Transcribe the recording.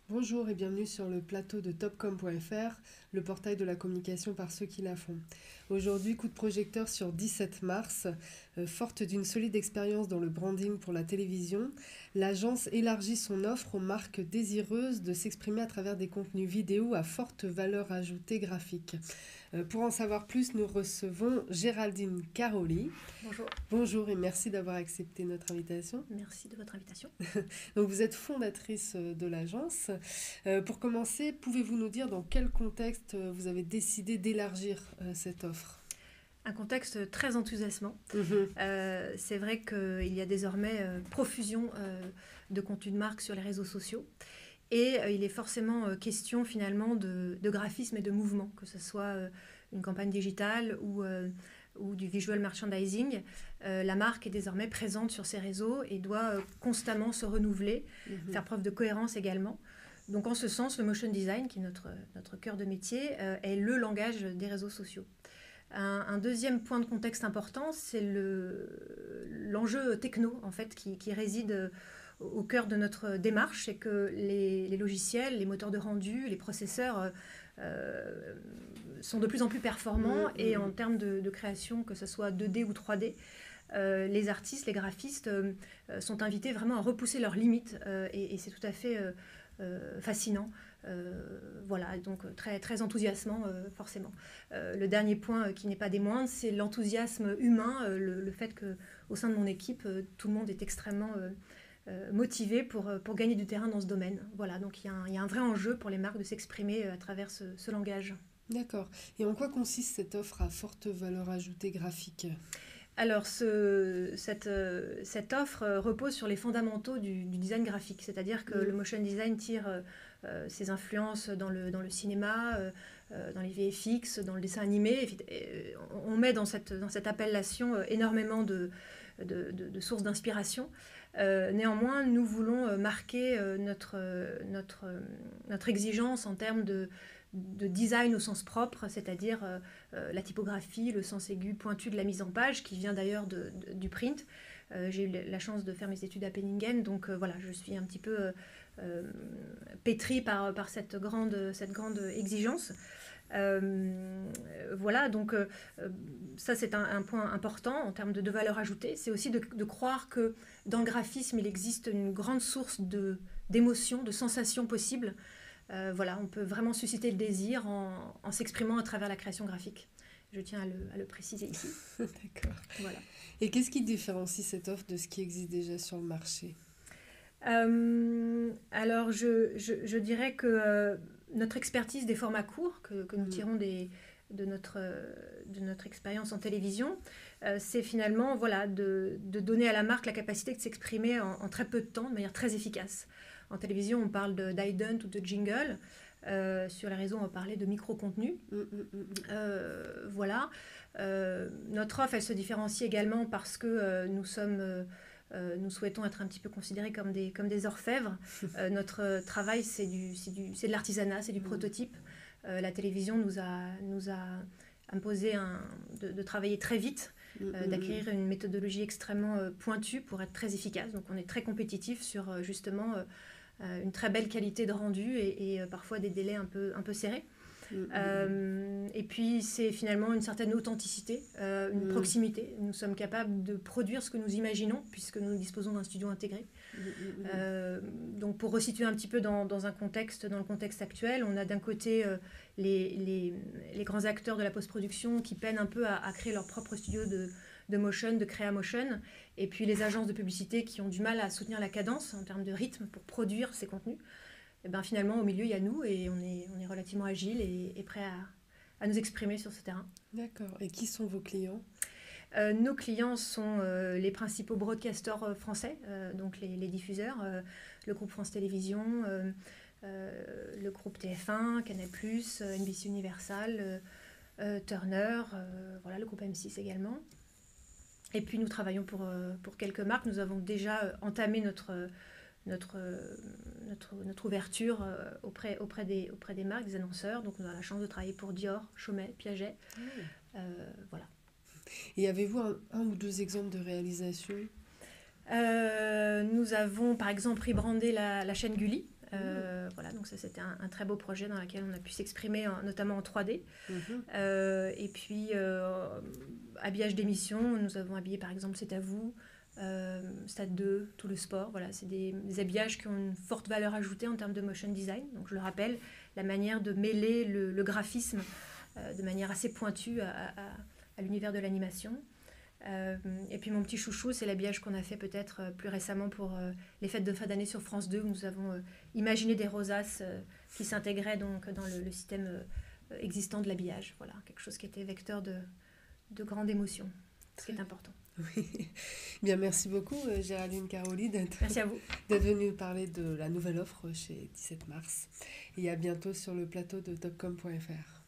Bonjour et bienvenue sur le plateau de topcom.fr, le portail de la communication par ceux qui la font. Aujourd'hui, coup de projecteur sur 17 mars. Forte d'une solide expérience dans le branding pour la télévision, l'agence élargit son offre aux marques désireuses de s'exprimer à travers des contenus vidéo à forte valeur ajoutée graphique. Pour en savoir plus, nous recevons Géraldine Caroli. Bonjour, Bonjour et merci d'avoir accepté notre invitation. merci de votre invitation. Donc vous êtes fondatrice de l'agence. Pour commencer, pouvez-vous nous dire dans quel contexte vous avez décidé d'élargir cette offre? Un contexte très enthousiasmant. Mhm. C'est vrai qu'il y a désormais profusion de contenu de marque sur les réseaux sociaux. Et il est forcément question finalement de graphisme et de mouvement, que ce soit une campagne digitale ou du visual merchandising. La marque est désormais présente sur ces réseaux et doit constamment se renouveler, faire preuve de cohérence également. Donc en ce sens, le motion design, qui est notre cœur de métier, est le langage des réseaux sociaux. Un deuxième point de contexte important, c'est l'enjeu techno en fait, qui réside au cœur de notre démarche. C'est que les logiciels, les moteurs de rendu, les processeurs sont de plus en plus performants et en termes de création, que ce soit 2D ou 3D, les artistes, les graphistes sont invités vraiment à repousser leurs limites et c'est tout à fait fascinant. Voilà, donc très, très enthousiasmant forcément. Le dernier point qui n'est pas des moindres, c'est l'enthousiasme humain, le fait qu'au sein de mon équipe, tout le monde est extrêmement motivé pour gagner du terrain dans ce domaine. Voilà, donc il y a un vrai enjeu pour les marques de s'exprimer à travers ce langage. D'accord. Et en quoi consiste cette offre à forte valeur ajoutée graphique? Alors, cette offre repose sur les fondamentaux du design graphique, c'est-à-dire que le motion design tire ses influences dans le cinéma, dans les VFX, dans le dessin animé. On met dans cette appellation énormément de sources d'inspiration. Néanmoins, nous voulons marquer notre exigence en termes de design au sens propre, c'est-à-dire la typographie, le sens aigu pointu de la mise en page, qui vient d'ailleurs du print. J'ai eu la chance de faire mes études à Penningen, donc voilà, je suis un petit peu pétrie par cette grande exigence. Voilà, donc ça c'est un point important en termes de valeur ajoutée. C'est aussi de croire que dans le graphisme, il existe une grande source d'émotions, de sensations possibles. Voilà, on peut vraiment susciter le désir en s'exprimant à travers la création graphique. Je tiens à le préciser ici. D'accord. Voilà. Et qu'est-ce qui différencie cette offre de ce qui existe déjà sur le marché? Alors, je dirais que notre expertise des formats courts, que nous tirons de notre expérience en télévision, c'est finalement voilà, de donner à la marque la capacité de s'exprimer en très peu de temps, de manière très efficace. En télévision, on parle d'ident ou de jingle. Sur les réseaux, on va parler de micro-contenu. Voilà. Notre offre, elle se différencie également parce que nous souhaitons être un petit peu considérés comme des orfèvres. Notre travail, c'est de l'artisanat, c'est du prototype. La télévision nous a imposé de travailler très vite, d'acquérir une méthodologie extrêmement pointue pour être très efficace. Donc on est très compétitif sur justement une très belle qualité de rendu et parfois des délais un peu serrés. Et puis c'est finalement une certaine authenticité, une proximité. Nous sommes capables de produire ce que nous imaginons puisque nous disposons d'un studio intégré. Donc pour resituer un petit peu dans le contexte actuel, on a d'un côté les grands acteurs de la post-production qui peinent un peu à créer leur propre studio de motion, de créa motion, et puis les agences de publicité qui ont du mal à soutenir la cadence en termes de rythme pour produire ces contenus. Et ben finalement, au milieu, il y a nous et on est relativement agile et prêt à nous exprimer sur ce terrain. D'accord. Et qui sont vos clients? Nos clients sont les principaux broadcasters français, donc les diffuseurs, le groupe France Télévisions, le groupe TF1, Canal+, NBC Universal, Turner, voilà, le groupe M6 également. Et puis nous travaillons pour quelques marques. Nous avons déjà entamé notre ouverture auprès des marques, des annonceurs. Donc on a la chance de travailler pour Dior, Chaumet, Piaget. Voilà. Et avez-vous un ou deux exemples de réalisation? Nous avons par exemple rebrandé la chaîne Gulli Voilà, donc ça c'était un très beau projet dans lequel on a pu s'exprimer notamment en 3D. Et puis habillage d'émissions, nous avons habillé par exemple C'est à vous, Stade 2, tout le sport. Voilà, c'est des habillages qui ont une forte valeur ajoutée en termes de motion design. Donc je le rappelle, la manière de mêler le graphisme de manière assez pointue à l'univers de l'animation. Et puis mon petit chouchou, c'est l'habillage qu'on a fait peut-être plus récemment pour les fêtes de fin d'année sur France 2, où nous avons imaginé des rosaces qui s'intégraient donc dans le système existant de l'habillage. Voilà, quelque chose qui était vecteur de grande émotion, ce qui est important. Oui. Bien, merci beaucoup Géraldine Caroli Merci à vous d'être venue parler de la nouvelle offre chez 17 mars. Et à bientôt sur le plateau de topcom.fr.